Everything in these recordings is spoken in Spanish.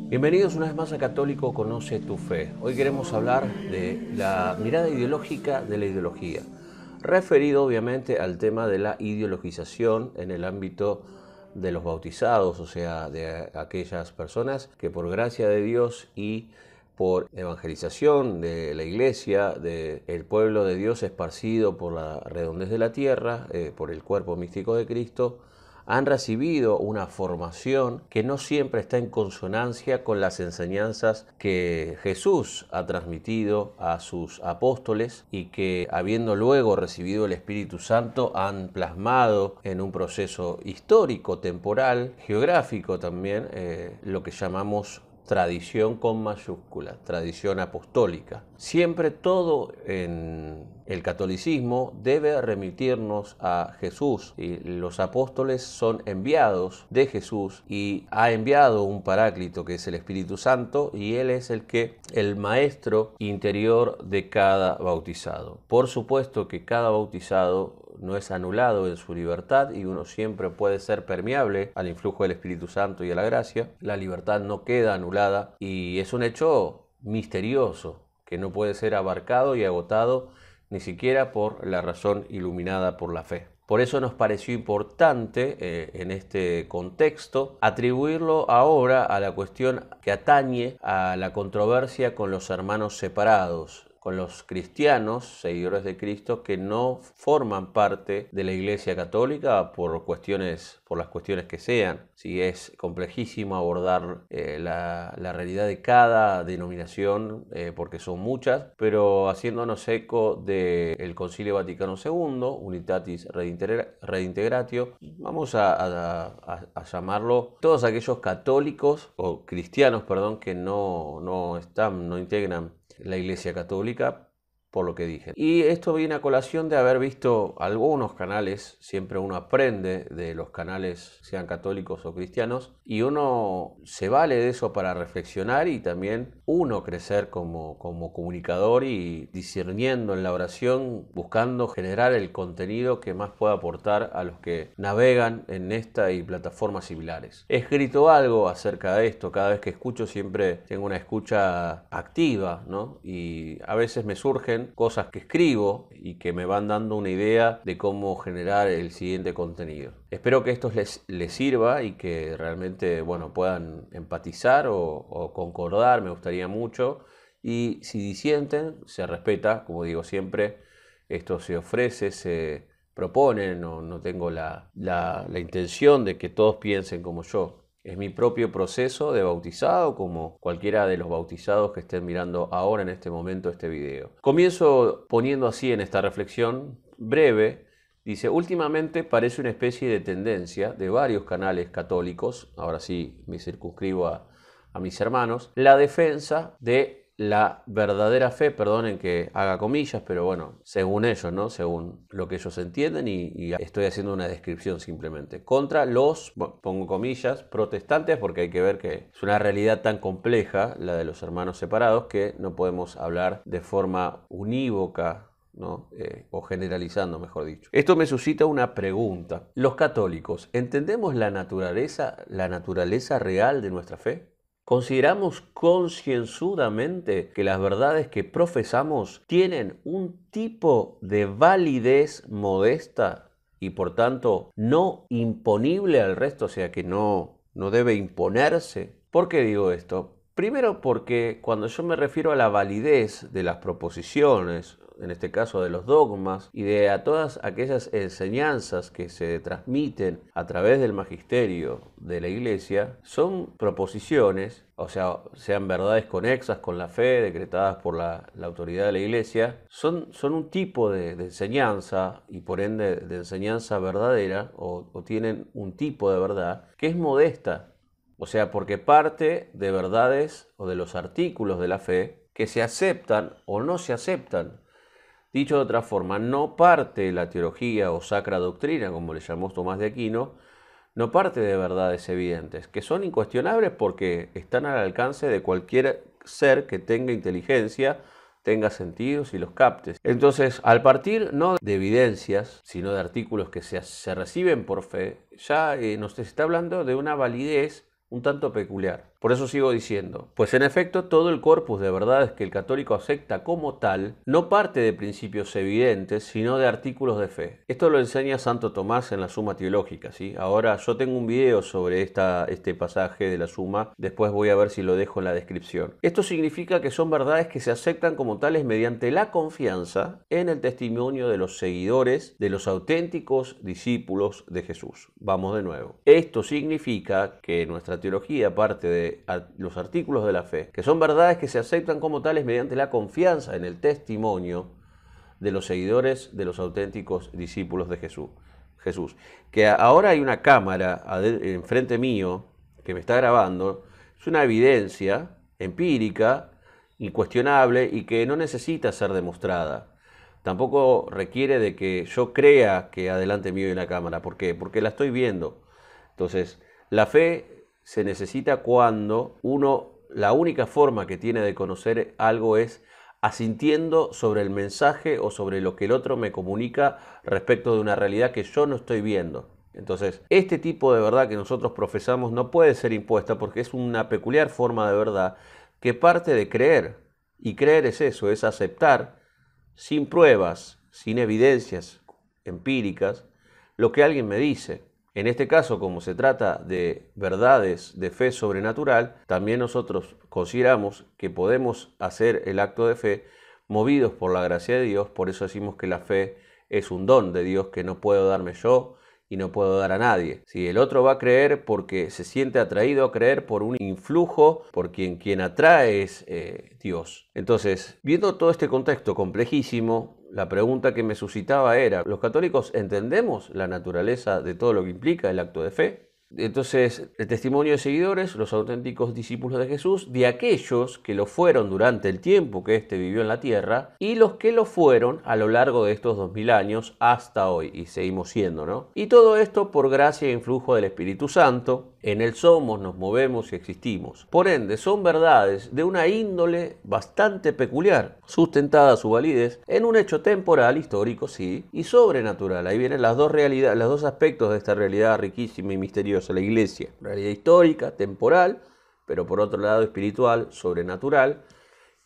Bienvenidos una vez más a Católico Conoce tu Fe. Hoy queremos hablar de la mirada ideológica de la ideología, referido obviamente al tema de la ideologización en el ámbito de los bautizados, o sea, de aquellas personas que por gracia de Dios y por evangelización de la iglesia, del pueblo de Dios esparcido por la redondez de la tierra, por el cuerpo místico de Cristo, han recibido una formación que no siempre está en consonancia con las enseñanzas que Jesús ha transmitido a sus apóstoles y que, habiendo luego recibido el Espíritu Santo, han plasmado en un proceso histórico, temporal, geográfico también, lo que llamamos tradición con mayúscula, tradición apostólica. Siempre todo en el catolicismo debe remitirnos a Jesús. Y los apóstoles son enviados de Jesús y ha enviado un paráclito que es el Espíritu Santo y Él es el maestro interior de cada bautizado. Por supuesto que cada bautizado no es anulado en su libertad y uno siempre puede ser permeable al influjo del Espíritu Santo y a la gracia. La libertad no queda anulada y es un hecho misterioso que no puede ser abarcado y agotado ni siquiera por la razón iluminada por la fe. Por eso nos pareció importante en este contexto atribuirlo ahora a la cuestión que atañe a la controversia con los hermanos separados, con los cristianos, seguidores de Cristo, que no forman parte de la Iglesia Católica por las cuestiones que sean. Sí, es complejísimo abordar la realidad de cada denominación, porque son muchas, pero haciéndonos eco del Concilio Vaticano II, Unitatis Redintegratio, vamos a llamarlo todos aquellos católicos, o cristianos, perdón, que no integran la Iglesia Católica, por lo que dije. Y esto viene a colación de haber visto algunos canales. Siempre uno aprende de los canales, sean católicos o cristianos, y uno se vale de eso para reflexionar y también uno crecer como comunicador y discerniendo en la oración, buscando generar el contenido que más pueda aportar a los que navegan en esta y plataformas similares. He escrito algo acerca de esto. Cada vez que escucho siempre tengo una escucha activa, ¿no? Y a veces me surgen cosas que escribo y que me van dando una idea de cómo generar el siguiente contenido. Espero que esto les sirva y que realmente, puedan empatizar o concordar, me gustaría mucho. Y si disienten, se respeta, como digo siempre, esto se ofrece, se propone, no tengo la intención de que todos piensen como yo. Es mi propio proceso de bautizado, como cualquiera de los bautizados que estén mirando ahora en este momento este video. Comienzo poniendo así en esta reflexión breve. Dice, últimamente parece una especie de tendencia de varios canales católicos, ahora sí me circunscribo a mis hermanos, la defensa de la verdadera fe, perdonen que haga comillas, pero según ellos, ¿no? Según lo que ellos entienden y estoy haciendo una descripción simplemente, contra los, pongo comillas, protestantes, porque hay que ver que es una realidad tan compleja, la de los hermanos separados, que no podemos hablar de forma unívoca, ¿no? O generalizando, mejor dicho. Esto me suscita una pregunta. ¿Los católicos entendemos la naturaleza real de nuestra fe? ¿Consideramos concienzudamente que las verdades que profesamos tienen un tipo de validez modesta y por tanto no imponible al resto, o sea que no debe imponerse? ¿Por qué digo esto? Primero porque cuando yo me refiero a la validez de las proposiciones, en este caso de los dogmas, y de a todas aquellas enseñanzas que se transmiten a través del magisterio de la Iglesia, son proposiciones, o sea, sean verdades conexas con la fe, decretadas por la autoridad de la Iglesia, son un tipo de enseñanza, y por ende de enseñanza verdadera, o tienen un tipo de verdad, que es modesta. O sea, porque parte de verdades o de los artículos de la fe que se aceptan o no se aceptan. Dicho de otra forma, no parte la teología o sacra doctrina, como le llamó Tomás de Aquino, no parte de verdades evidentes, que son incuestionables porque están al alcance de cualquier ser que tenga inteligencia, tenga sentidos y los capte. Entonces, al partir no de evidencias, sino de artículos que se reciben por fe, ya nos está hablando de una validez un tanto peculiar. Por eso sigo diciendo, pues en efecto todo el corpus de verdades que el católico acepta como tal no parte de principios evidentes, sino de artículos de fe. Esto lo enseña Santo Tomás en la Suma Teológica, ¿sí? Ahora yo tengo un video sobre este pasaje de la Suma, después voy a ver si lo dejo en la descripción. Esto significa que son verdades que se aceptan como tales mediante la confianza en el testimonio de los seguidores, de los auténticos discípulos de Jesús. Vamos de nuevo. Esto significa que nuestra teología parte de los artículos de la fe, que son verdades que se aceptan como tales mediante la confianza en el testimonio de los seguidores, de los auténticos discípulos de Jesús. Que ahora hay una cámara enfrente mío que me está grabando, es una evidencia empírica, incuestionable y que no necesita ser demostrada. Tampoco requiere de que yo crea que adelante mío hay una cámara. ¿Por qué? Porque la estoy viendo. Entonces, la fe se necesita cuando la única forma que tiene de conocer algo es asintiendo sobre el mensaje o sobre lo que el otro me comunica respecto de una realidad que yo no estoy viendo. Entonces, este tipo de verdad que nosotros profesamos no puede ser impuesta porque es una peculiar forma de verdad que parte de creer. Y creer es eso, es aceptar sin pruebas, sin evidencias empíricas, lo que alguien me dice. En este caso, como se trata de verdades de fe sobrenatural, también nosotros consideramos que podemos hacer el acto de fe movidos por la gracia de Dios. Por eso decimos que la fe es un don de Dios que no puedo darme yo y no puedo dar a nadie. Si el otro va a creer porque se siente atraído a creer por un influjo, por quien atrae es Dios. Entonces, viendo todo este contexto complejísimo, la pregunta que me suscitaba era, ¿los católicos entendemos la naturaleza de todo lo que implica el acto de fe? Entonces, el testimonio de seguidores, los auténticos discípulos de Jesús, de aquellos que lo fueron durante el tiempo que éste vivió en la tierra y los que lo fueron a lo largo de estos 2000 años hasta hoy, y seguimos siendo, ¿no? Y todo esto por gracia e influjo del Espíritu Santo. En él somos, nos movemos y existimos. Por ende, son verdades de una índole bastante peculiar, sustentada su validez en un hecho temporal, histórico, sí, y sobrenatural. Ahí vienen las dos realidades, los dos aspectos de esta realidad riquísima y misteriosa, la Iglesia. Realidad histórica, temporal, pero por otro lado espiritual, sobrenatural,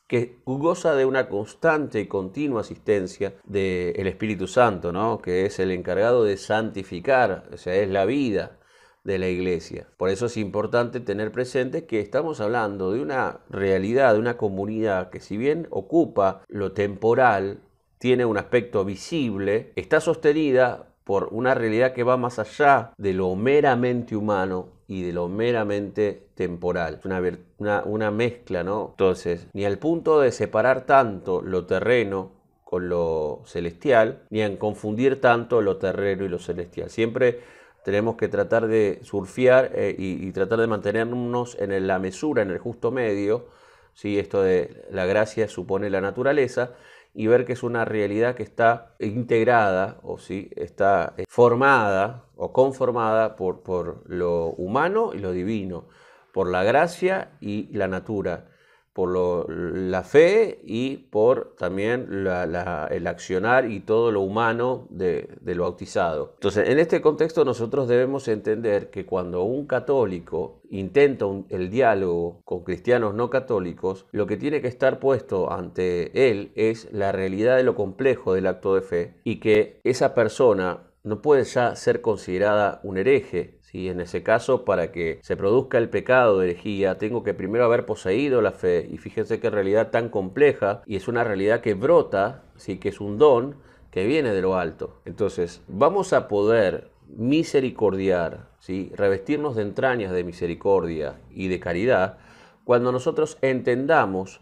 que goza de una constante y continua asistencia del Espíritu Santo, ¿no? Que es el encargado de santificar, o sea, es la vida de la Iglesia. Por eso es importante tener presente que estamos hablando de una realidad, de una comunidad que si bien ocupa lo temporal, tiene un aspecto visible, está sostenida por una realidad que va más allá de lo meramente humano y de lo meramente temporal. Es una mezcla, ¿no? Entonces, ni al punto de separar tanto lo terreno con lo celestial, ni en confundir tanto lo terreno y lo celestial. Siempre tenemos que tratar de surfear y tratar de mantenernos en la mesura, en el justo medio, ¿sí? Esto de la gracia supone la naturaleza, y ver que es una realidad que está integrada o sí, está formada o conformada por lo humano y lo divino, por la gracia y la natura, por la fe y por también el accionar y todo lo humano del bautizado. Entonces, en este contexto nosotros debemos entender que cuando un católico intenta el diálogo con cristianos no católicos, lo que tiene que estar puesto ante él es la realidad de lo complejo del acto de fe y que esa persona no puede ya ser considerada un hereje. ¿Sí? En ese caso, para que se produzca el pecado de herejía, tengo que primero haber poseído la fe. Y fíjense qué realidad tan compleja, y es una realidad que brota, ¿sí? Que es un don que viene de lo alto. Entonces, vamos a poder misericordiar, ¿sí? Revestirnos de entrañas de misericordia y de caridad, cuando nosotros entendamos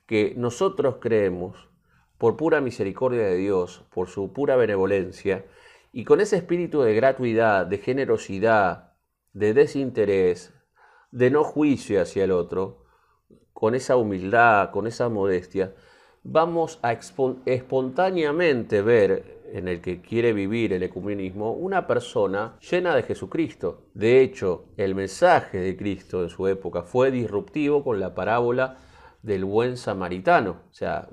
que nosotros creemos, por pura misericordia de Dios, por su pura benevolencia, y con ese espíritu de gratuidad, de generosidad, de desinterés, de no juicio hacia el otro, con esa humildad, con esa modestia, vamos a espontáneamente ver en el que quiere vivir el ecumenismo una persona llena de Jesucristo. De hecho, el mensaje de Cristo en su época fue disruptivo con la parábola del buen samaritano. O sea,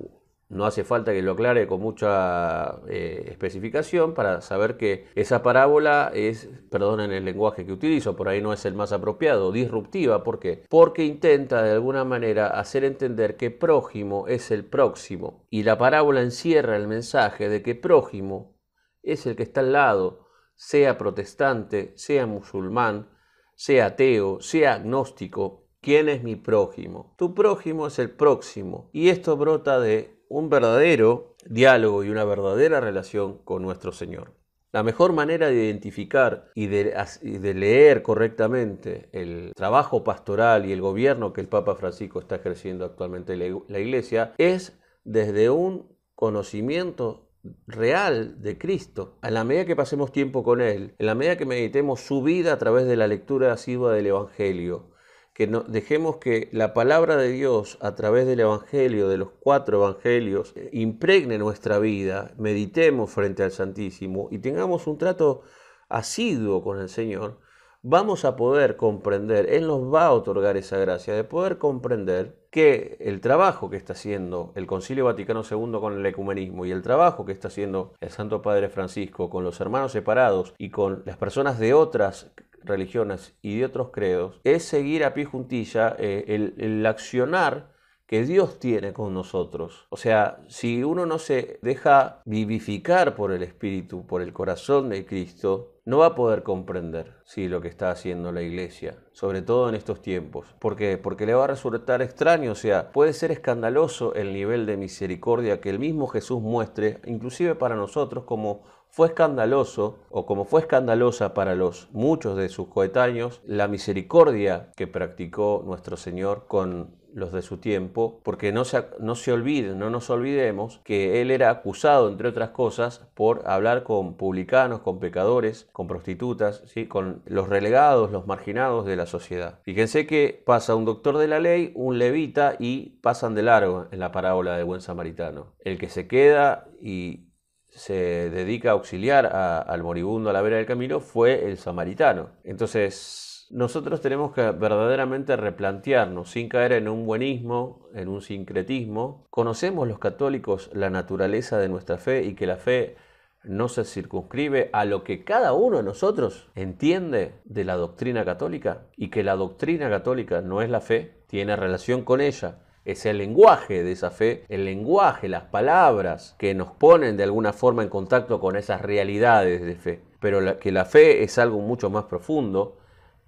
No hace falta que lo aclare con mucha especificación para saber que esa parábola es, perdonen el lenguaje que utilizo, por ahí no es el más apropiado, disruptiva. ¿Por qué? Porque intenta de alguna manera hacer entender que prójimo es el próximo. Y la parábola encierra el mensaje de que prójimo es el que está al lado, sea protestante, sea musulmán, sea ateo, sea agnóstico. ¿Quién es mi prójimo? Tu prójimo es el próximo. Y esto brota de un verdadero diálogo y una verdadera relación con nuestro Señor. La mejor manera de identificar y de leer correctamente el trabajo pastoral y el gobierno que el Papa Francisco está ejerciendo actualmente en la Iglesia es desde un conocimiento real de Cristo. A la medida que pasemos tiempo con Él, en la medida que meditemos su vida a través de la lectura asidua del Evangelio, que dejemos que la palabra de Dios a través del Evangelio, de los 4 Evangelios, impregne nuestra vida, meditemos frente al Santísimo y tengamos un trato asiduo con el Señor, vamos a poder comprender, Él nos va a otorgar esa gracia de poder comprender que el trabajo que está haciendo el Concilio Vaticano II con el ecumenismo y el trabajo que está haciendo el Santo Padre Francisco con los hermanos separados y con las personas de otras religiones y de otros credos, es seguir a pie juntilla el accionar que Dios tiene con nosotros. O sea, si uno no se deja vivificar por el Espíritu, por el corazón de Cristo, no va a poder comprender lo que está haciendo la Iglesia, sobre todo en estos tiempos. ¿Por qué? Porque le va a resultar extraño, o sea, puede ser escandaloso el nivel de misericordia que el mismo Jesús muestre, inclusive para nosotros, como fue escandaloso o como fue escandalosa para muchos de sus coetáneos la misericordia que practicó nuestro Señor con los de su tiempo, porque no se olviden, no nos olvidemos que Él era acusado, entre otras cosas, por hablar con publicanos, con pecadores, con prostitutas, ¿sí? Con los relegados, los marginados de la sociedad. Fíjense que pasa un doctor de la ley, un levita y pasan de largo en la parábola del buen samaritano. El que se queda y se dedica a auxiliar al moribundo a la vera del camino fue el samaritano. Entonces, nosotros tenemos que verdaderamente replantearnos, sin caer en un buenismo, en un sincretismo. Conocemos los católicos la naturaleza de nuestra fe y que la fe no se circunscribe a lo que cada uno de nosotros entiende de la doctrina católica y que la doctrina católica no es la fe, tiene relación con ella. Es el lenguaje de esa fe, el lenguaje, las palabras que nos ponen de alguna forma en contacto con esas realidades de fe. Pero que la fe es algo mucho más profundo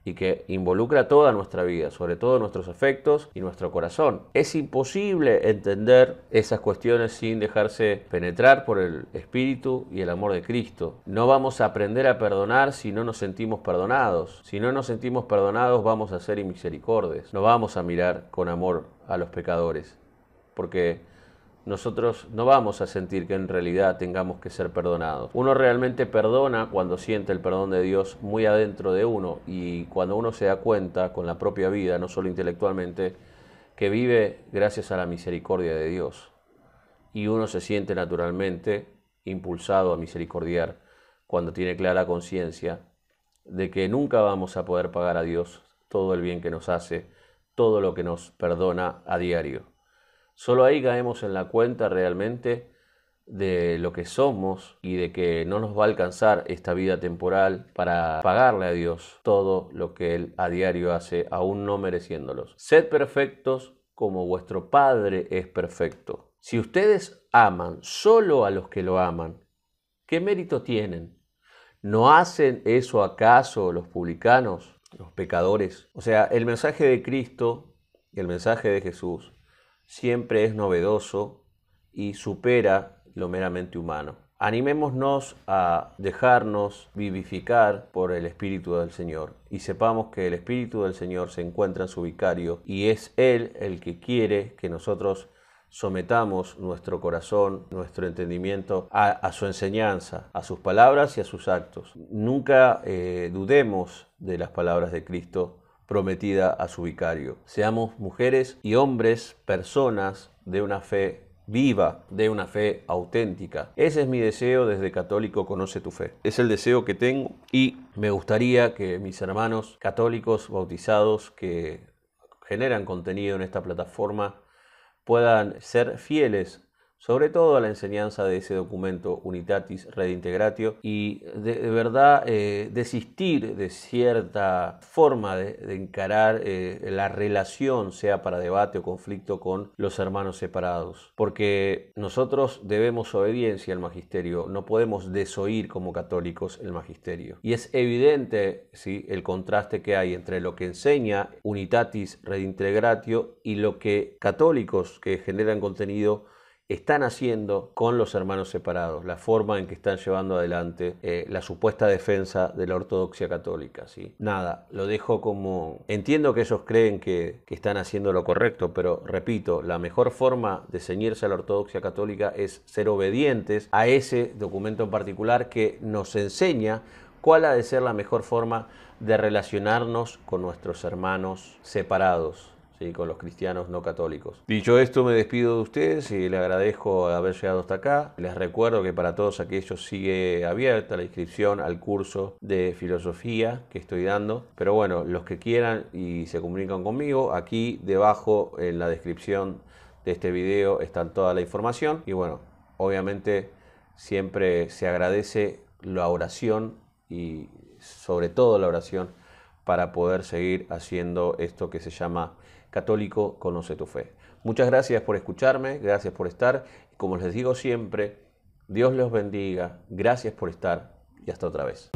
y que involucra toda nuestra vida, sobre todo nuestros afectos y nuestro corazón. Es imposible entender esas cuestiones sin dejarse penetrar por el Espíritu y el amor de Cristo. No vamos a aprender a perdonar si no nos sentimos perdonados. Si no nos sentimos perdonados, vamos a ser inmisericordes. No vamos a mirar con amor a los pecadores, porque nosotros no vamos a sentir que en realidad tengamos que ser perdonados. Uno realmente perdona cuando siente el perdón de Dios muy adentro de uno y cuando uno se da cuenta con la propia vida, no solo intelectualmente, que vive gracias a la misericordia de Dios. Y uno se siente naturalmente impulsado a misericordiar cuando tiene clara conciencia de que nunca vamos a poder pagar a Dios todo el bien que nos hace, todo lo que nos perdona a diario. Solo ahí caemos en la cuenta realmente de lo que somos y de que no nos va a alcanzar esta vida temporal para pagarle a Dios todo lo que Él a diario hace, aún no mereciéndolos. Sed perfectos como vuestro Padre es perfecto. Si ustedes aman solo a los que lo aman, ¿qué mérito tienen? ¿No hacen eso acaso los publicanos, los pecadores? O sea, el mensaje de Cristo y el mensaje de Jesús siempre es novedoso y supera lo meramente humano. Animémonos a dejarnos vivificar por el Espíritu del Señor y sepamos que el Espíritu del Señor se encuentra en su vicario y es Él el que quiere que nosotros sometamos nuestro corazón, nuestro entendimiento a su enseñanza, a sus palabras y a sus actos. Nunca dudemos de las palabras de Cristo prometida a su vicario. Seamos mujeres y hombres, personas de una fe viva, de una fe auténtica. Ese es mi deseo desde Católico Conoce tu Fe. Es el deseo que tengo y me gustaría que mis hermanos católicos bautizados que generan contenido en esta plataforma puedan ser fieles sobre todo a la enseñanza de ese documento Unitatis Redintegratio, y de verdad desistir de cierta forma de encarar la relación, sea para debate o conflicto, con los hermanos separados, porque nosotros debemos obediencia al magisterio, no podemos desoír como católicos el magisterio. Y es evidente, ¿sí?, el contraste que hay entre lo que enseña Unitatis Redintegratio y lo que católicos que generan contenido están haciendo con los hermanos separados, la forma en que están llevando adelante la supuesta defensa de la ortodoxia católica, ¿sí? Nada, lo dejo como... Entiendo que ellos creen que están haciendo lo correcto, pero repito, la mejor forma de ceñirse a la ortodoxia católica es ser obedientes a ese documento en particular que nos enseña cuál ha de ser la mejor forma de relacionarnos con nuestros hermanos separados, ¿sí?, con los cristianos no católicos. Dicho esto, me despido de ustedes y les agradezco haber llegado hasta acá. Les recuerdo que para todos aquellos sigue abierta la inscripción al curso de filosofía que estoy dando. Pero bueno, los que quieran y se comunican conmigo, aquí debajo en la descripción de este video está toda la información. Y bueno, obviamente siempre se agradece la oración y sobre todo la oración para poder seguir haciendo esto que se llama Católico Conoce tu Fe. Muchas gracias por escucharme, gracias por estar. Y como les digo siempre, Dios los bendiga, gracias por estar y hasta otra vez.